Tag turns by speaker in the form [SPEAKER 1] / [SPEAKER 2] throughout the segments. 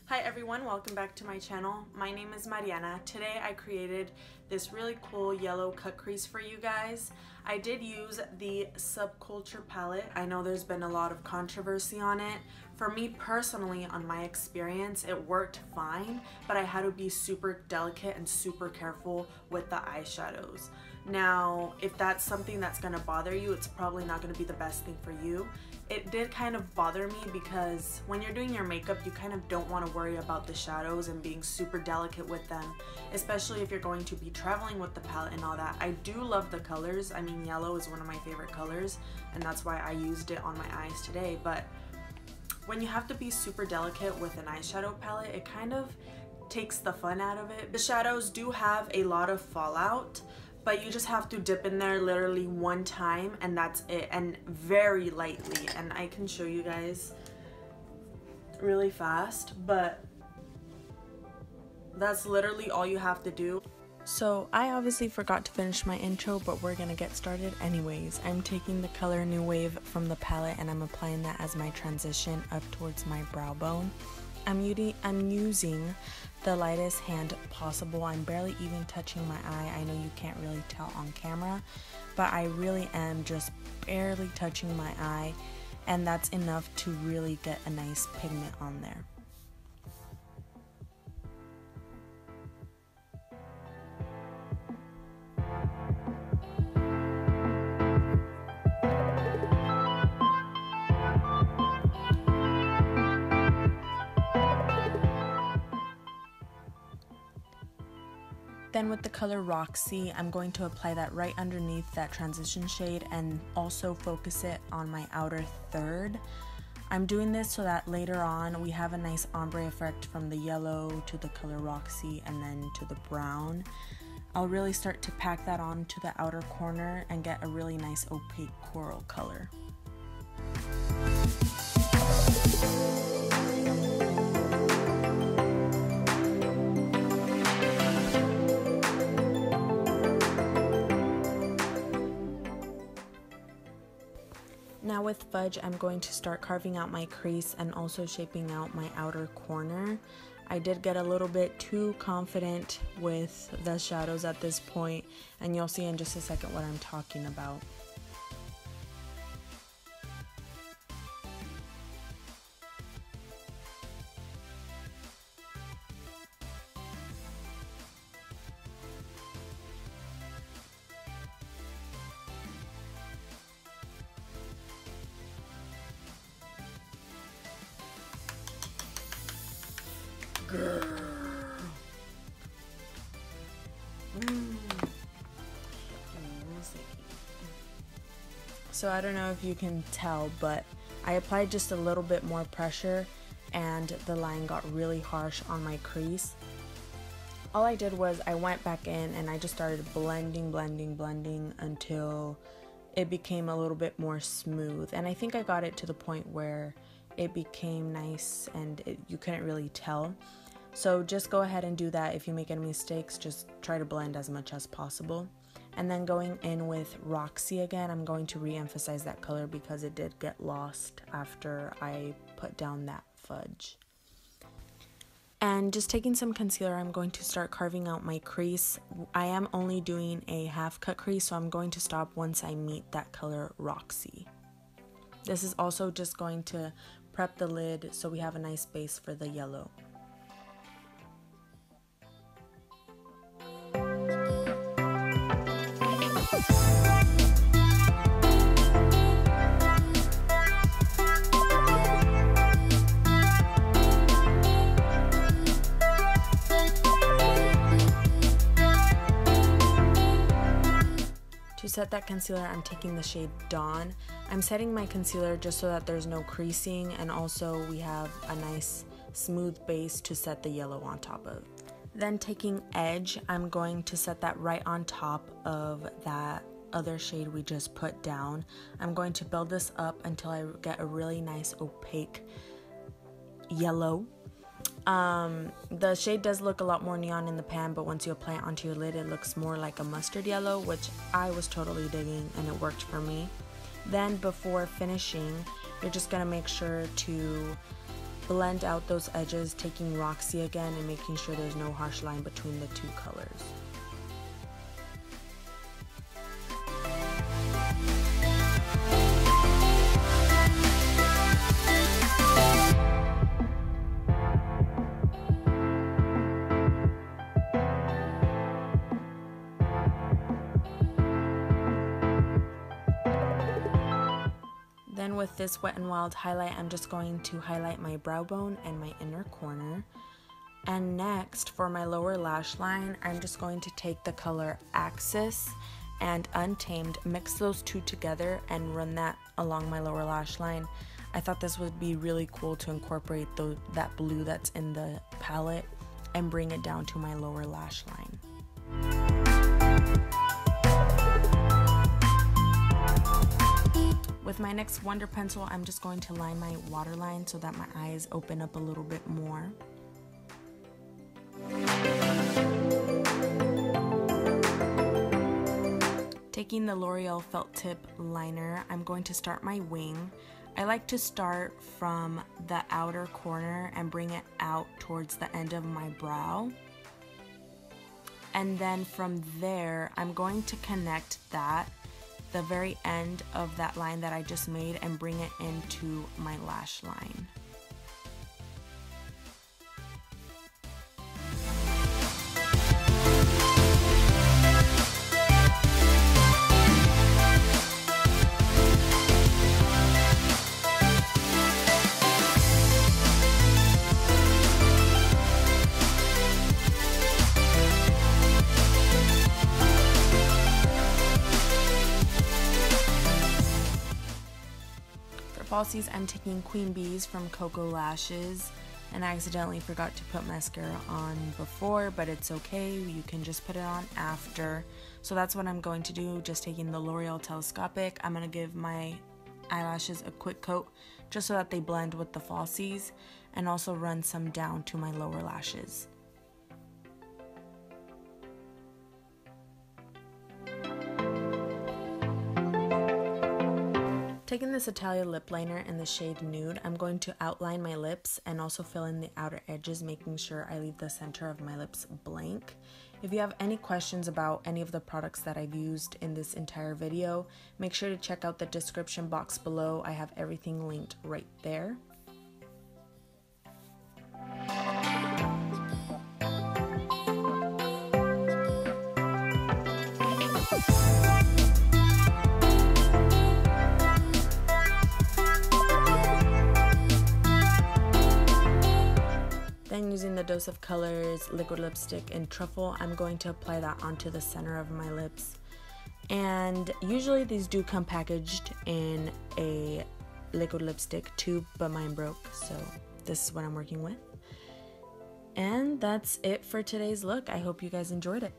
[SPEAKER 1] Hi everyone, welcome back to my channel. My name is Mariana. Today I created this really cool yellow cut crease for you guys. I did use the Subculture palette. I know there's been a lot of controversy on it. For me personally, on my experience, it worked fine, but I had to be super delicate and super careful with the eyeshadows. Now, if that's something that's gonna bother you, it's probably not gonna be the best thing for you. It did kind of bother me because when you're doing your makeup, you kind of don't want to worry about the shadows and being super delicate with them, especially if you're going to be traveling with the palette and all that. I do love the colors. I mean, yellow is one of my favorite colors, and that's why I used it on my eyes today. But when you have to be super delicate with an eyeshadow palette, it kind of takes the fun out of it. The shadows do have a lot of fallout, but you just have to dip in there literally one time and that's it, and very lightly. And I can show you guys really fast, but that's literally all you have to do. So I obviously forgot to finish my intro, but we're gonna get started anyways. I'm taking the color New Wave from the palette and I'm applying that as my transition up towards my brow bone. I'm using the lightest hand possible. I'm barely even touching my eye. I know you can't really tell on camera, but I really am just barely touching my eye, and that's enough to really get a nice pigment on there. Then with the color Roxy, I'm going to apply that right underneath that transition shade and also focus it on my outer third. I'm doing this so that later on we have a nice ombre effect from the yellow to the color Roxy and then to the brown. I'll really start to pack that on to the outer corner and get a really nice opaque coral color. Now with Fudge, I'm going to start carving out my crease and also shaping out my outer corner. I did get a little bit too confident with the shadows at this point, and you'll see in just a second what I'm talking about. Girl. So I don't know if you can tell, but I applied just a little bit more pressure and the line got really harsh on my crease. All I did was I went back in and I just started blending until it became a little bit more smooth, and I think I got it to the point where it became nice and you couldn't really tell. So just go ahead and do that. If you make any mistakes, just try to blend as much as possible. And then going in with Roxy again, I'm going to re-emphasize that color because it did get lost after I put down that Fudge. And just taking some concealer, I'm going to start carving out my crease. I am only doing a half cut crease, so I'm going to stop once I meet that color Roxy. This is also just going to prep the lid so we have a nice base for the yellow. To set that concealer, I'm taking the shade Dawn. I'm setting my concealer just so that there's no creasing, and also we have a nice smooth base to set the yellow on top of. Then taking Edge, I'm going to set that right on top of that other shade we just put down. I'm going to build this up until I get a really nice opaque yellow. The shade does look a lot more neon in the pan, but once you apply it onto your lid, it looks more like a mustard yellow, which I was totally digging and it worked for me. Then before finishing, you're just gonna make sure to blend out those edges, taking Roxy again and making sure there's no harsh line between the two colors. Then with this Wet n Wild highlight, I'm just going to highlight my brow bone and my inner corner. And next, for my lower lash line, I'm just going to take the color Axis and Untamed, mix those two together and run that along my lower lash line. I thought this would be really cool to incorporate that blue that's in the palette and bring it down to my lower lash line. With my NYX Wonder Pencil, I'm just going to line my waterline so that my eyes open up a little bit more. Taking the L'Oreal Felt Tip liner, I'm going to start my wing. I like to start from the outer corner and bring it out towards the end of my brow. And then from there, I'm going to connect the very end of that line that I just made and bring it into my lash line. Falsies, I'm taking Queen Bees from Koko Lashes, and I accidentally forgot to put mascara on before, but it's okay, you can just put it on after. So that's what I'm going to do, just taking the L'Oreal Telescopic. I'm going to give my eyelashes a quick coat just so that they blend with the falsies, and also run some down to my lower lashes. Taking this Italia lip liner in the shade Nude, I'm going to outline my lips and also fill in the outer edges, making sure I leave the center of my lips blank. If you have any questions about any of the products that I've used in this entire video, make sure to check out the description box below. I have everything linked right there. Then using the Dose of Colors liquid lipstick in Truffle, I'm going to apply that onto the center of my lips. And usually these do come packaged in a liquid lipstick tube, but mine broke, so this is what I'm working with. And that's it for today's look. I hope you guys enjoyed it.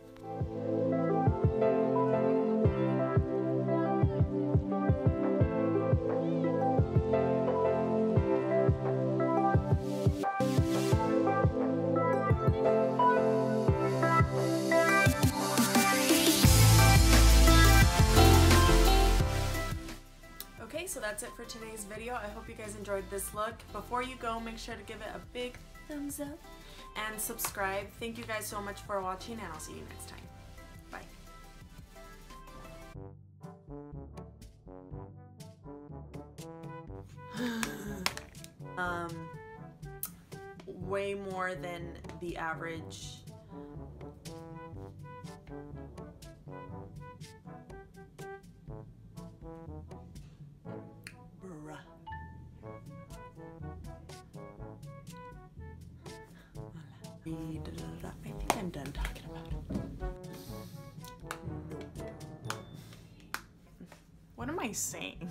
[SPEAKER 1] So that's it for today's video. I hope you guys enjoyed this look. Before you go, make sure to give it a big thumbs up and subscribe. Thank you guys so much for watching, and I'll see you next time. Bye. Way more than the average. I think I'm done talking about it. What am I saying?